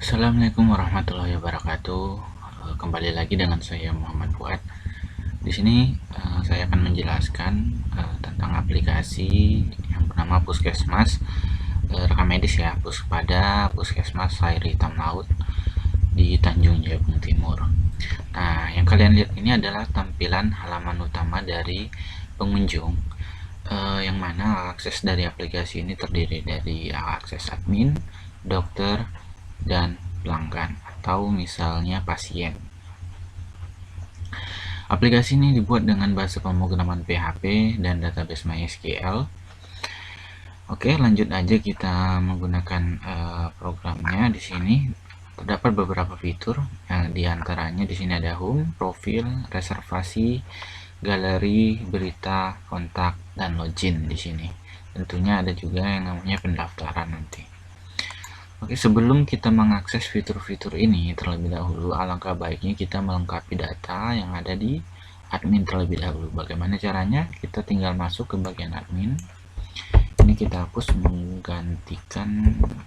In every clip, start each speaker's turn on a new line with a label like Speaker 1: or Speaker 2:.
Speaker 1: Assalamualaikum warahmatullahi wabarakatuh. Kembali lagi dengan saya Muhammad Fuad. Di sini saya akan menjelaskan tentang aplikasi yang bernama Puskesmas rekam medis ya, Puskesmas Air Hitam Laut di Tanjung Jabung Timur. Nah, yang kalian lihat ini adalah tampilan halaman utama dari pengunjung, yang mana akses dari aplikasi ini terdiri dari akses admin, dokter, dan pelanggan atau misalnya pasien. Aplikasi ini dibuat dengan bahasa pemrograman PHP dan database MySQL. Oke, lanjut aja kita menggunakan programnya. Di sini terdapat beberapa fitur, yang diantaranya di sini ada home, profil, reservasi, galeri, berita, kontak, dan login di sini. Tentunya ada juga yang namanya pendaftaran nanti. Oke, sebelum kita mengakses fitur-fitur ini terlebih dahulu, alangkah baiknya kita melengkapi data yang ada di admin terlebih dahulu. Bagaimana caranya? Kita tinggal masuk ke bagian admin. Ini kita hapus,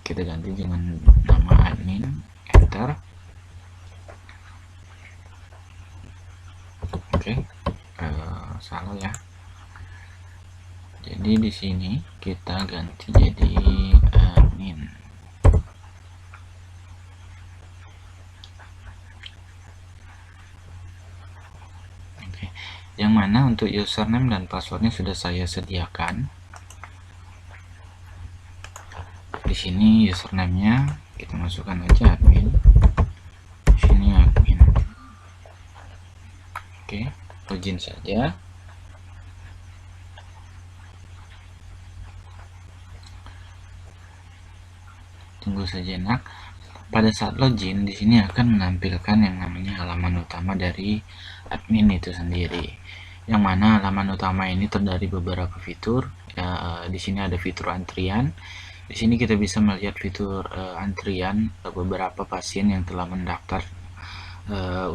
Speaker 1: kita ganti dengan nama admin, enter. Oke, salah ya. Jadi di sini kita ganti jadi admin. Yang mana untuk username dan passwordnya sudah saya sediakan. Di sini username-nya kita masukkan aja admin. Di sini admin. Oke, login saja. Tunggu sejenak. Pada saat login, di sini akan menampilkan yang namanya halaman utama dari admin itu sendiri. Yang mana halaman utama ini terdiri beberapa fitur. Di sini ada fitur antrian. Di sini kita bisa melihat fitur antrian beberapa pasien yang telah mendaftar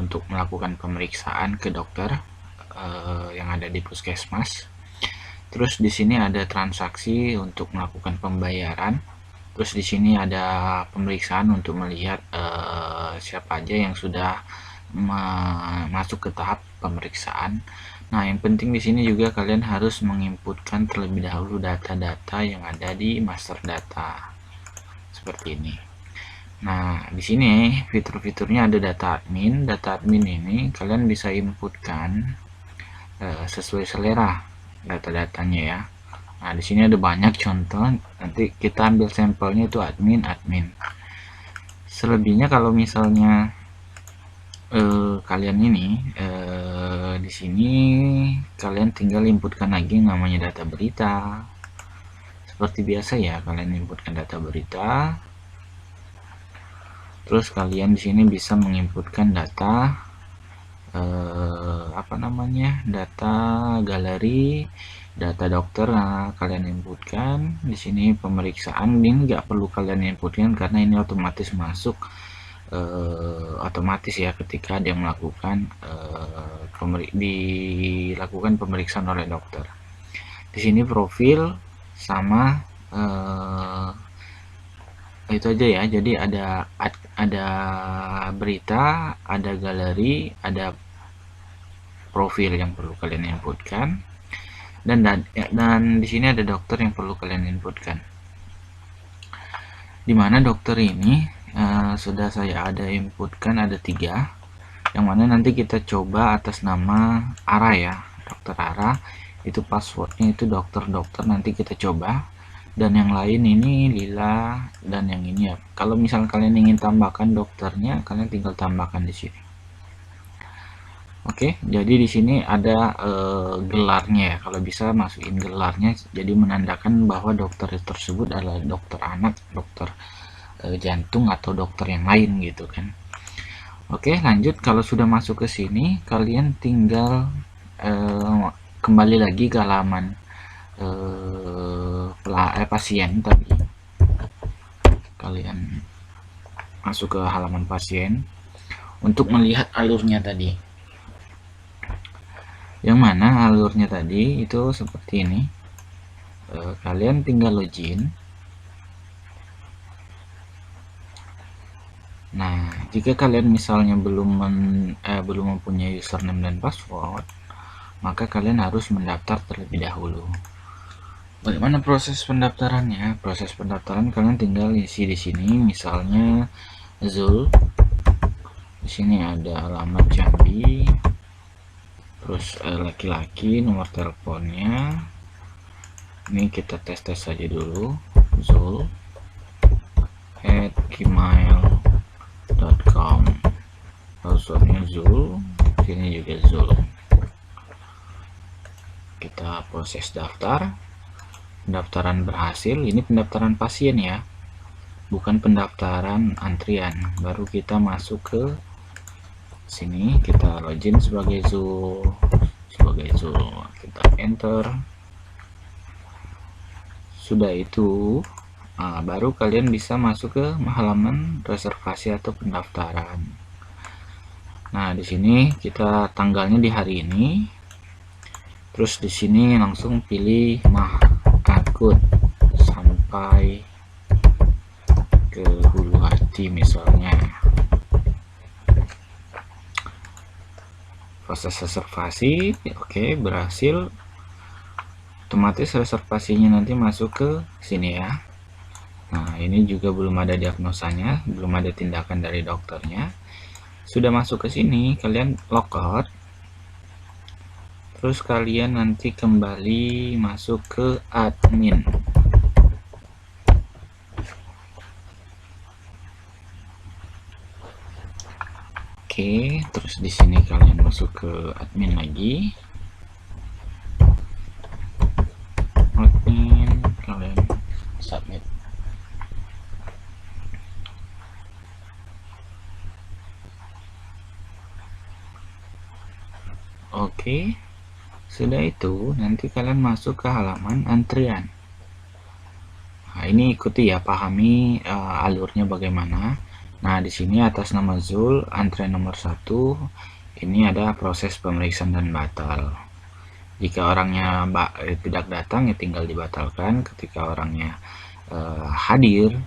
Speaker 1: untuk melakukan pemeriksaan ke dokter yang ada di puskesmas. Terus di sini ada transaksi untuk melakukan pembayaran. Terus di sini ada pemeriksaan untuk melihat siapa aja yang sudah masuk ke tahap pemeriksaan. Nah, yang penting di sini juga kalian harus menginputkan terlebih dahulu data-data yang ada di master data. Seperti ini. Nah, di sini fitur-fiturnya ada data admin. Data admin ini kalian bisa inputkan sesuai selera data-datanya ya. Nah, di sini ada banyak contoh. Nanti kita ambil sampelnya itu admin. Selebihnya kalau misalnya kalian ini di sini kalian tinggal inputkan lagi namanya data berita. Seperti biasa ya, kalian inputkan data berita. Terus kalian di sini bisa menginputkan data data galeri, data dokter. Kalian inputkan di sini. Pemeriksaan ini nggak perlu kalian inputkan karena ini otomatis masuk otomatis ya ketika dia melakukan dilakukan pemeriksaan oleh dokter. Di sini profil sama itu aja ya. Jadi ada berita, ada galeri, ada profil yang perlu kalian inputkan, dan di sini ada dokter yang perlu kalian inputkan. Dimana dokter ini sudah saya ada inputkan, ada 3, yang mana nanti kita coba atas nama Ara ya, dokter Ara. Itu passwordnya itu dokter, nanti kita coba. Dan yang lain ini Lila, dan yang ini ya. Kalau misalnya kalian ingin tambahkan dokternya, kalian tinggal tambahkan di sini. Oke, jadi di sini ada gelarnya ya. Kalau bisa masukin gelarnya, jadi menandakan bahwa dokter tersebut adalah dokter anak, dokter jantung, atau dokter yang lain gitu kan. Oke, lanjut. Kalau sudah masuk ke sini, kalian tinggal kembali lagi ke halaman pasien tadi. Kalian masuk ke halaman pasien untuk melihat alurnya tadi. Yang mana alurnya tadi itu seperti ini. Kalian tinggal login. Nah, jika kalian misalnya belum mempunyai username dan password, maka kalian harus mendaftar terlebih dahulu. Bagaimana proses pendaftarannya? Proses pendaftaran kalian tinggal isi di sini, misalnya Zul. Di sini ada alamat Jambi, terus laki-laki, nomor teleponnya. Ini kita tes saja dulu. Zul @gmail.com, passwordnya Zul, sini juga Zul. Kita proses daftar. Pendaftaran berhasil. Ini pendaftaran pasien ya, bukan pendaftaran antrian. Baru kita masuk ke sini, kita login sebagai Zul, kita enter. Sudah itu baru kalian bisa masuk ke halaman reservasi atau pendaftaran. Nah, di sini kita tanggalnya di hari ini. Terus di sini langsung pilih akut sampai ke Hulu Hati misalnya. Proses reservasi, oke, berhasil. Otomatis reservasinya nanti masuk ke sini ya. Nah, ini juga belum ada diagnosanya, belum ada tindakan dari dokternya. Sudah masuk ke sini, kalian logout. Terus kalian nanti kembali masuk ke admin. Oke, terus di sini kalian masuk ke admin lagi. Admin, kalian submit. Oke. Sudah itu, nanti kalian masuk ke halaman antrian. Nah, ini ikuti ya, pahami alurnya bagaimana. Nah, di sini atas nama Zul, antrian nomor 1, ini ada proses pemeriksaan dan batal. Jika orangnya tidak datang, ya tinggal dibatalkan. Ketika orangnya hadir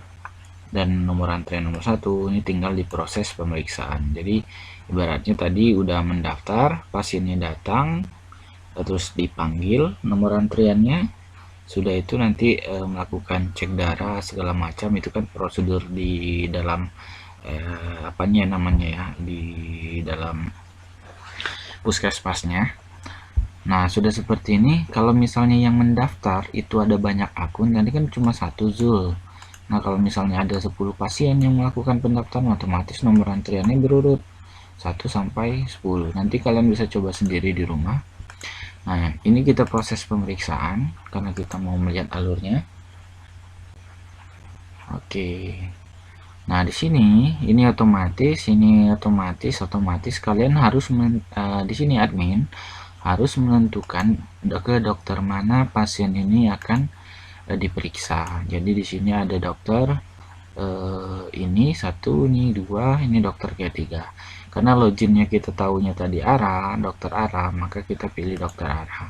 Speaker 1: dan nomor antrian nomor 1, ini tinggal diproses pemeriksaan. Jadi, ibaratnya tadi udah mendaftar, pasiennya datang, terus dipanggil nomor antriannya, sudah itu nanti melakukan cek darah segala macam, itu kan prosedur di dalam apanya namanya ya, di dalam puskesmasnya. Nah, sudah seperti ini. Kalau misalnya yang mendaftar itu ada banyak akun, tadi kan cuma 1 Zul. Nah, kalau misalnya ada 10 pasien yang melakukan pendaftaran, otomatis nomor antriannya berurut 1 sampai 10. Nanti kalian bisa coba sendiri di rumah. Nah, ini kita proses pemeriksaan karena kita mau melihat alurnya. Oke. Nah, di sini ini otomatis kalian harus di sini admin harus menentukan ke dokter mana pasien ini akan diperiksa. Jadi di sini ada dokter ini 1, ini 2, ini dokter ketiga. Karena loginnya kita tahunya tadi dokter Ara, maka kita pilih dokter Ara.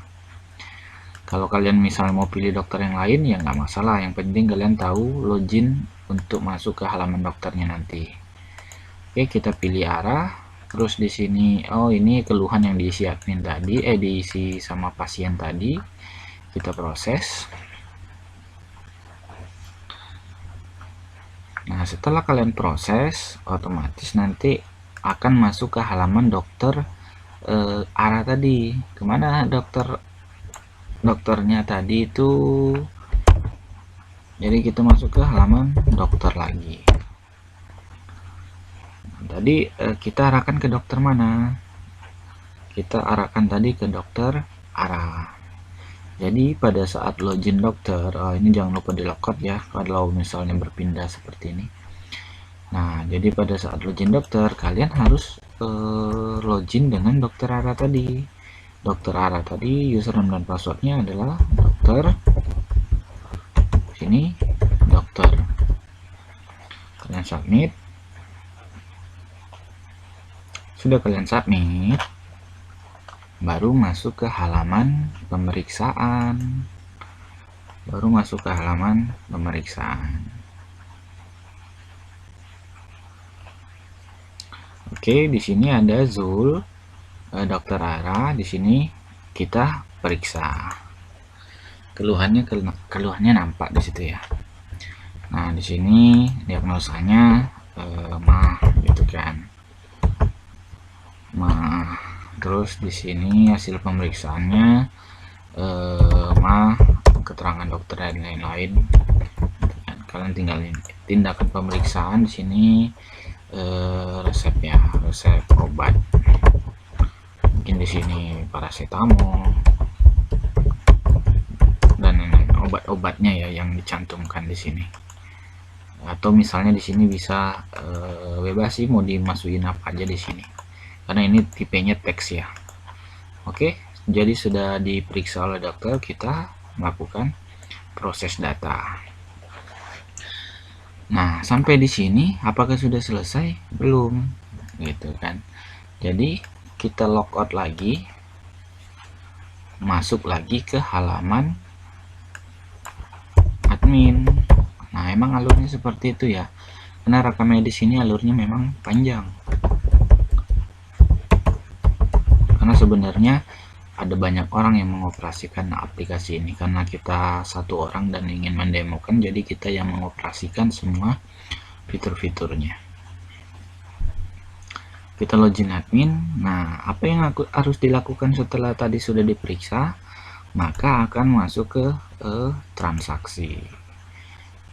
Speaker 1: Kalau kalian misalnya mau pilih dokter yang lain, ya nggak masalah. Yang penting kalian tahu login untuk masuk ke halaman dokternya nanti. Oke, kita pilih Ara. Terus di sini, ini keluhan yang diisi admin tadi, diisi sama pasien tadi. Kita proses. Nah, setelah kalian proses, otomatis nanti akan masuk ke halaman dokter Ara tadi. Kemana dokternya tadi itu? Jadi kita masuk ke halaman dokter lagi. Tadi kita arahkan ke dokter mana? Kita arahkan tadi ke dokter Ara. Jadi pada saat login dokter, ini jangan lupa di logout ya, kalau misalnya berpindah seperti ini. Nah, jadi pada saat login dokter, kalian harus login dengan dokter Ara tadi. Dokter Ara tadi, username dan passwordnya adalah dokter. Sini, dokter. Kalian submit. Sudah kalian submit, baru masuk ke halaman pemeriksaan. Oke, di sini ada Zul, Dokter Ara. Di sini kita periksa. Keluhannya nampak di situ ya. Nah, di sini diagnosanya mah gitu kan. Mah. Terus di sini hasil pemeriksaannya mah, keterangan dokter dan lain-lain. Kalian tinggal tindakan pemeriksaan di sini, resepnya, resep obat. Mungkin di sini paracetamol dan obat-obatnya ya yang dicantumkan di sini. Atau misalnya di sini bisa bebas sih mau dimasukin apa aja di sini. Karena ini tipenya teks ya. Oke, jadi sudah diperiksa oleh dokter, kita melakukan proses data. Nah, sampai di sini apakah sudah selesai? Belum, gitu kan. Jadi kita logout lagi, masuk lagi ke halaman admin. Nah, emang alurnya seperti itu ya. Karena rekam medis ini alurnya memang panjang. Karena sebenarnya ada banyak orang yang mengoperasikan aplikasi ini, karena kita satu orang dan ingin mendemokan, jadi kita yang mengoperasikan semua fitur-fiturnya. Kita login admin. Nah, apa yang harus dilakukan setelah tadi sudah diperiksa? Maka akan masuk ke transaksi.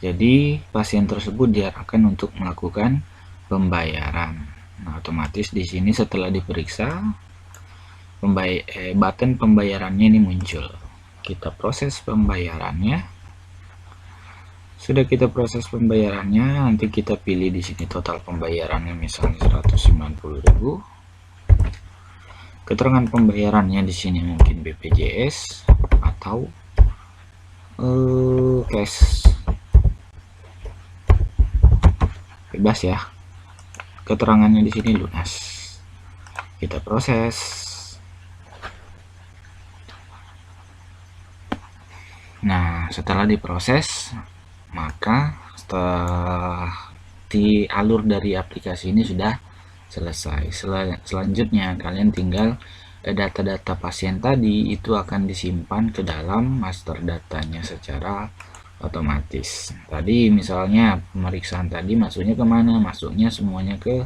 Speaker 1: Jadi pasien tersebut diarahkan untuk melakukan pembayaran. Nah, otomatis di sini setelah diperiksa, button pembayarannya ini muncul. Kita proses pembayarannya. Sudah kita proses pembayarannya, nanti kita pilih di sini total pembayarannya misalnya 190.000. Keterangan pembayarannya di sini mungkin BPJS atau cash. Bebas ya. Keterangannya di sini lunas. Kita proses. Nah, setelah diproses, maka setelah di alur dari aplikasi ini sudah selesai. Selanjutnya kalian tinggal data-data pasien tadi itu akan disimpan ke dalam master datanya secara otomatis. Tadi misalnya pemeriksaan tadi masuknya kemana? Masuknya semuanya ke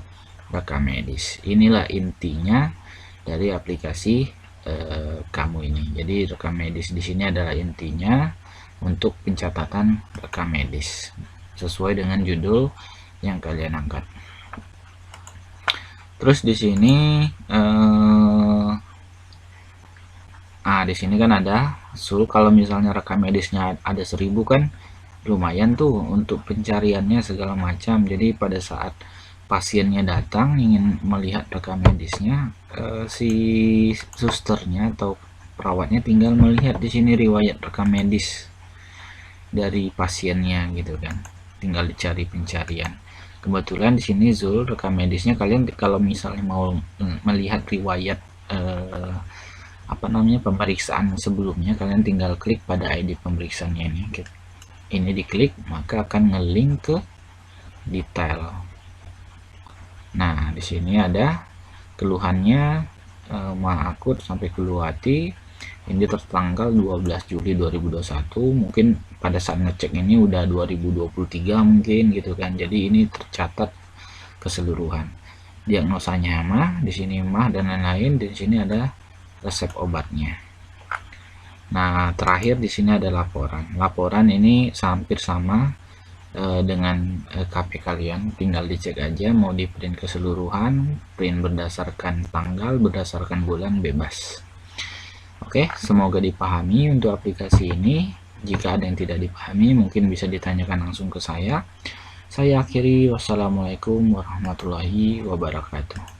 Speaker 1: rekam medis. Inilah intinya dari aplikasi kamu ini. Jadi rekam medis di sini adalah intinya untuk pencatatan rekam medis sesuai dengan judul yang kalian angkat. Terus di sini di sini kan ada kalau misalnya rekam medisnya ada 1000 kan lumayan tuh untuk pencariannya segala macam. Jadi pada saat pasiennya datang ingin melihat rekam medisnya, si susternya atau perawatnya tinggal melihat di sini riwayat rekam medis dari pasiennya gitu kan, tinggal dicari pencarian. Kebetulan di sini Zul rekam medisnya, kalian kalau misalnya mau melihat riwayat pemeriksaan sebelumnya, kalian tinggal klik pada ID pemeriksaannya ini diklik, maka akan ngelink ke detail. Nah, di sini ada keluhannya mah akut sampai keluhati. Ini tertanggal 12 Juli 2021. Mungkin pada saat ngecek ini udah 2023 mungkin gitu kan. Jadi ini tercatat keseluruhan. Diagnosanya mah, di sini mah dan lain-lain. Di sini ada resep obatnya. Nah, terakhir di sini ada laporan. Laporan ini hampir sama dengan KP kalian, tinggal dicek aja mau di print keseluruhan, print berdasarkan tanggal, berdasarkan bulan, bebas. Oke, semoga dipahami untuk aplikasi ini. Jika ada yang tidak dipahami mungkin bisa ditanyakan langsung ke saya. Saya akhiri, wassalamualaikum warahmatullahi wabarakatuh.